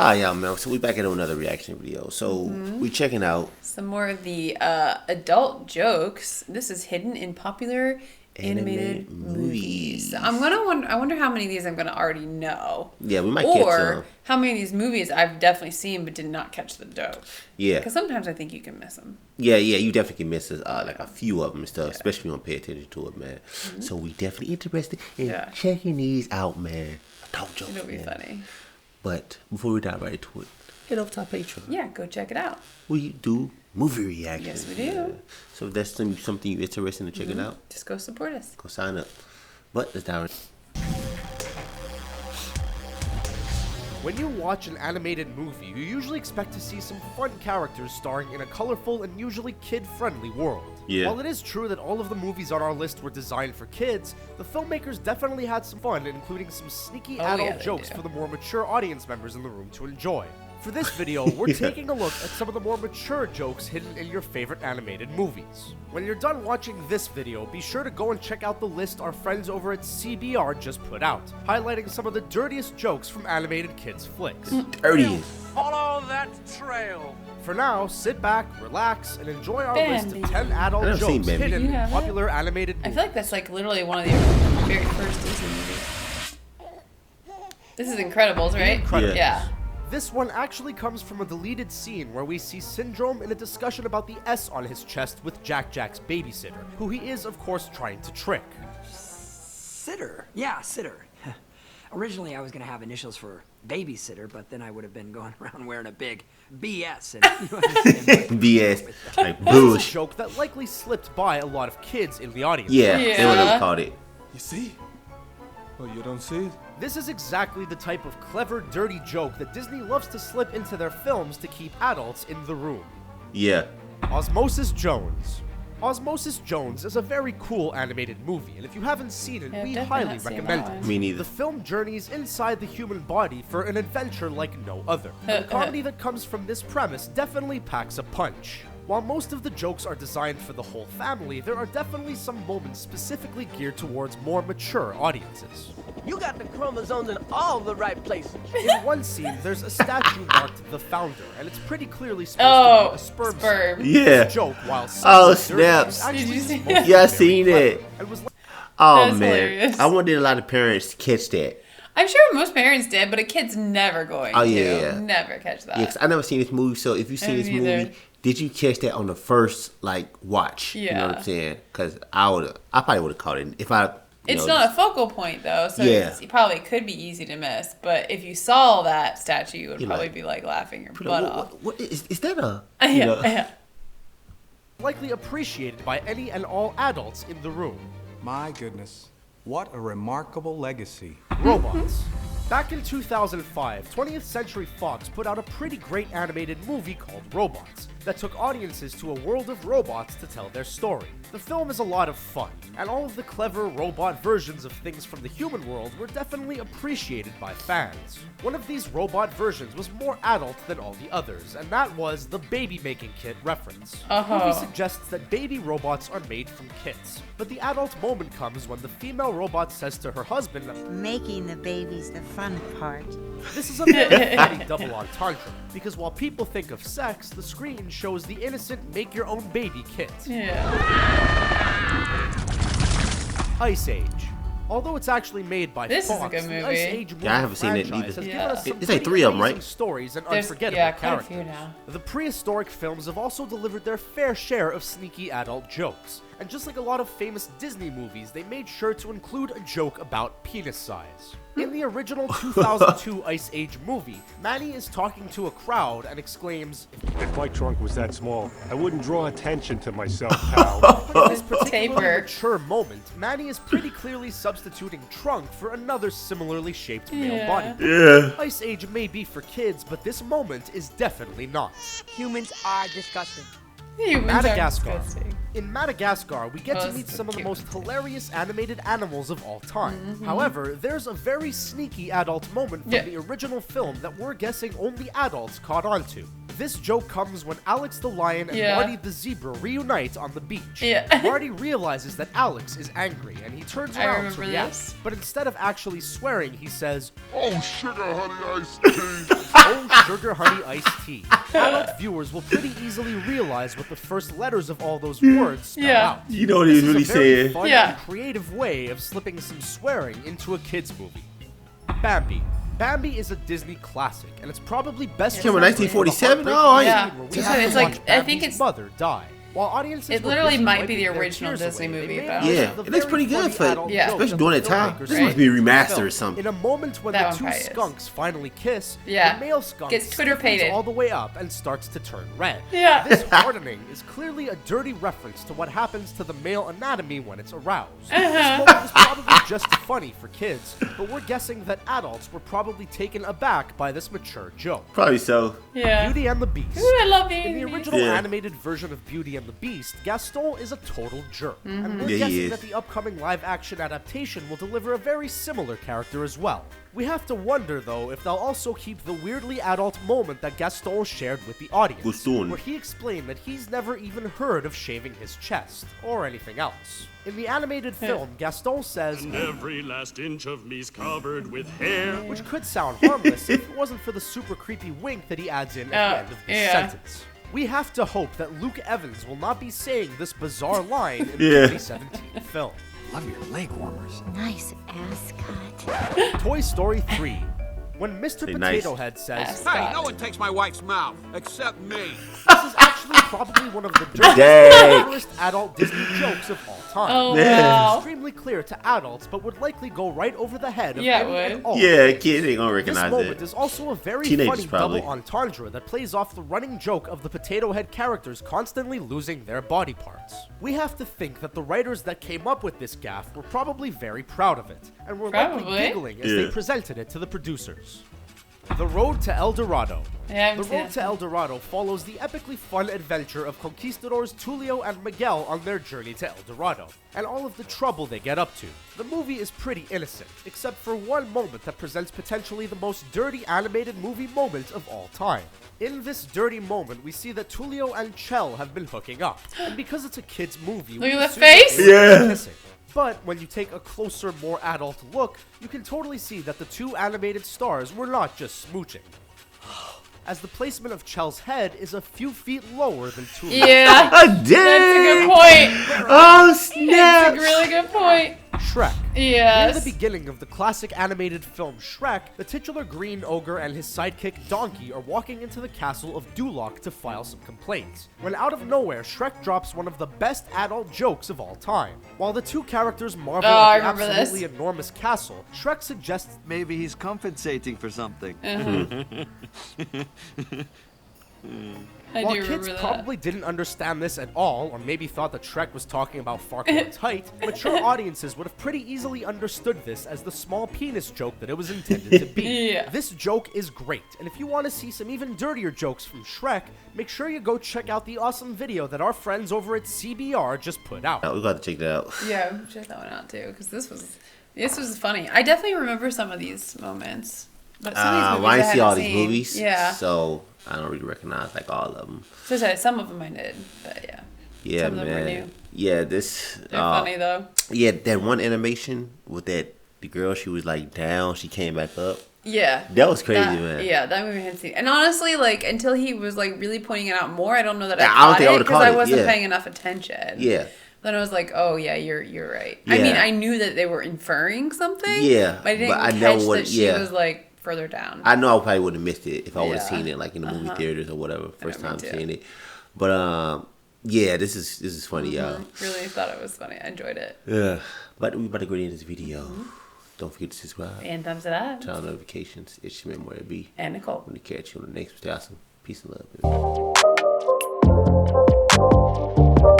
Ah, yeah, man. So we back into another reaction video. So we checking out Some more of the adult jokes. This is hidden in popular animated movies. I wonder how many of these I'm gonna already know. Yeah, we might catch Or some. how many of these movies I've definitely seen but did not catch the joke. Yeah, Because sometimes I think you can miss them. yeah. You definitely can miss like a few of them and stuff, especially if you don't pay attention to it, man. So we definitely interested in checking these out, man. Adult jokes, It'll be man. funny. But before we dive right into it, head over to our Patreon. Yeah, go check it out. We do movie reactions. Yes, we do. man. So if that's something you're interested in checking out, Just go support us. go sign up. But let's dive right. When you watch an animated movie, you usually expect to see some fun characters starring in a colorful and usually kid-friendly world. Yeah. While it is true that all of the movies on our list were designed for kids, the filmmakers definitely had some fun, including some sneaky adult jokes for the more mature audience members in the room to enjoy. For this video, we're taking a look at some of the more mature jokes hidden in your favorite animated movies. When you're done watching this video, be sure to go and check out the list our friends over at CBR just put out, highlighting some of the dirtiest jokes from animated kids flicks. Dirtiest. Follow that trail. For now, sit back, relax, and enjoy our list of Bambi. 10 I adult never seen jokes Bambi. hidden You in haven't? popular animated I movies. feel like that's like literally one of the very first Disney movies. This is Incredibles, right? Incredibles. Yeah. This one actually comes from a deleted scene where we see Syndrome in a discussion about the S on his chest with Jack's babysitter, who he is, of course, trying to trick. Sitter. Yeah, sitter. Originally, I was going to have initials for babysitter, but then I would have been going around wearing a big BS. And you understand BS. Like This is a bullshit. joke that likely slipped by a lot of kids in the audience. Yeah, they would Yeah. have caught it. You see? Oh, you don't see it? This is exactly the type of clever, dirty joke that Disney loves to slip into their films to keep adults in the room. Yeah. Osmosis Jones. Osmosis Jones is a very cool animated movie, and if you haven't seen it, Yeah, we definitely highly not seen recommend that it. one. Me neither. The film journeys inside the human body for an adventure like no other. And the comedy that comes from this premise definitely packs a punch. While most of the jokes are designed for the whole family, there are definitely some moments specifically geared towards more mature audiences. You got the chromosomes in all the right places. In one scene, there's a statue marked the founder, and it's pretty clearly supposed to be a sperm cell. sperm. Yeah. This joke, while Oh, somewhat dirty, is snaps. actually Did you see supposed to it? be Yeah, I very seen clever, it. and was Oh That's man, hilarious. I wonder a lot of parents catch that. I'm sure most parents did, but a kid's never going Oh, to. yeah, yeah. Never catch that. Yeah, 'cause I never seen this movie. So if you seen Me this neither. movie, did you catch that on the first like watch? You know what Yeah. I'm saying? Because I probably would have caught it if I. It's not a focal point though, so Yeah. it probably could be easy to miss. But if you saw that statue, you would You're probably like, be like laughing your butt off. What is that a? Yeah, You know? yeah. likely appreciated by any and all adults in the room. My goodness. What a remarkable legacy. Robots. Back in 2005, 20th Century Fox put out a pretty great animated movie called Robots that took audiences to a world of robots to tell their story. The film is a lot of fun, and all of the clever robot versions of things from the human world were definitely appreciated by fans. One of these robot versions was more adult than all the others, and that was the baby making kit reference. The movie suggests that baby robots are made from kits, but the adult moment comes when the female robot says to her husband, Making the baby's the fun part. this is a very funny double entendre, because while people think of sex, the screen shows the innocent make-your-own-baby kit. Yeah. Ice Age. Although it's actually made by This is a Fox, good the movie. Ice Age movie Yeah, I haven't seen it franchise either. has Yeah. given us some It's like pretty 3 of 'em, amazing right? stories and There's unforgettable quite a characters. few now. The prehistoric films have also delivered their fair share of sneaky adult jokes. And just like a lot of famous Disney movies, they made sure to include a joke about penis size. In the original 2002 Ice Age movie, Manny is talking to a crowd and exclaims, If my trunk was that small, I wouldn't draw attention to myself, pal. but in this particularly Taper. mature moment, Manny is pretty clearly substituting trunk for another similarly shaped male Yeah. body. Yeah. Ice Age may be for kids, but this moment is definitely not. Humans are disgusting. Humans are Madagascar. disgusting. In Madagascar, we get Oh, to this meet is some of the cute. most hilarious animated animals of all time. Mm-hmm. However, there's a very sneaky adult moment from Yeah. the original film that we're guessing only adults caught on to. This joke comes when Alex the lion and Yeah. Marty the zebra reunite on the beach. Yeah. Marty realizes that Alex is angry and he turns I around to remember react. this. But instead of actually swearing, he says, Oh, sugar honey iced tea. "Oh Sugar Honey Iced Tea. Adult viewers will pretty easily realize what the first letters of all those words spell out. You know what he was really This is a very saying. fun and creative way of slipping some swearing into a kids movie. Bambi. Bambi is a Disney classic, and it's probably best. Came in 1947. It's like I think it's mother die. While audiences it literally might be the original Disney movie. Yeah, it looks pretty good for especially during that time. This must be remastered or something. In a moment when that the two skunks finally kiss, the Yeah. male skunk Gets Twitter-pated. all the way up and starts to turn red. Yeah. This hardening is clearly a dirty reference to what happens to the male anatomy when it's aroused. This moment is probably just funny for kids, but we're guessing that adults were probably taken aback by this mature joke. Probably so. Yeah. Beauty and the Beast. Ooh, I love Beauty In the and the original Beast. Yeah. animated version of Beauty and the Beast, Gaston is a total jerk. And we're Yeah, he guessing is. that the upcoming live-action adaptation will deliver a very similar character as well. We have to wonder, though, if they'll also keep the weirdly adult moment that Gaston shared with the audience, Gaston. where he explained that he's never even heard of shaving his chest, or anything else. In the animated film, Gaston says, Every last inch of me's covered with hair. which could sound harmless if it wasn't for the super creepy wink that he adds in at the end of this sentence. We have to hope that Luke Evans will not be saying this bizarre line in the 2017 film. Love your leg warmers. Nice ass cut. Toy Story 3. When Mr. Say Potato nice. Head says, Hey, no one takes my wife's mouth, except me. this is actually probably one of the Dang. dirtiest adult Disney jokes of all time. Oh It's wow. extremely clear to adults, but would likely go right over the head of Yeah, it any would. and all. Yeah, kids ain't gonna This recognize moment that. is also a very Teenagers, funny probably. double entendre that plays off the running joke of the Potato Head characters constantly losing their body parts. We have to think that the writers that came up with this gaffe were probably very proud of it, and were likely Probably. giggling as they Yeah. presented it to the producers. The Road to El Dorado. Yeah, I haven't The seen Road that to El Dorado follows the epically fun adventure of conquistadors Tulio and Miguel on their journey to El Dorado, and all of the trouble they get up to. The movie is pretty innocent, except for one moment that presents potentially the most dirty animated movie moment of all time. In this dirty moment, we see that Tulio and Chell have been hooking up, and because it's a kid's movie, Look we at the assume that face. they were Yeah. kissing. But when you take a closer, more adult look, you can totally see that the two animated stars were not just smooching, as the placement of Chell's head is a few feet lower than Tulio's. Yeah. That's a good point. Oh That's snap! a really good point. Shrek. Near Yes. the beginning of the classic animated film Shrek, the titular green ogre and his sidekick Donkey are walking into the castle of Duloc to file some complaints. When out of nowhere, Shrek drops one of the best adult jokes of all time. While the two characters marvel Oh, I at the remember this. absolutely enormous castle, Shrek suggests Maybe he's compensating for something. I while do kids remember that. probably didn't understand this at all, or maybe thought that Shrek was talking about Farquaad's height, mature audiences would have pretty easily understood this as the small penis joke that it was intended to be. Yeah. This joke is great, and if you want to see some even dirtier jokes from Shrek, make sure you go check out the awesome video that our friends over at CBR just put out. We got to check that out. Yeah, check that one out too, because this was funny. I definitely remember some of these moments. But some of these movies I I see all haven't these seen. movies, Yeah. so I don't really recognize like all of them. So some of them I did, but yeah. Yeah, Some of them were man. new. Yeah, this. They're funny though. Yeah, that one animation with the girl, she was like down, she came back up. Yeah. That was crazy, man. Yeah, that movie I hadn't seen. And honestly, like until he was like really pointing it out more, I don't know that Yeah, I I don't caught think I it would've because caught I it, wasn't yeah. paying enough attention. Yeah. Then I was like, oh yeah, you're right. I mean, Yeah. I knew that they were inferring something. Yeah, But I didn't but I catch never would- that she yeah. was like further down. I know I probably would have missed it if I would have Yeah. seen it like in the movie theaters or whatever, first me time too. seeing it. But yeah, this is funny, y'all. Really thought it was funny. I enjoyed it. Yeah, but we about to go into this video. Don't forget to subscribe, And thumbs it up. turn on notifications. It's your man, where it be. And Nicole. I'm gonna catch you on the next. Stay awesome. Peace and love. Baby.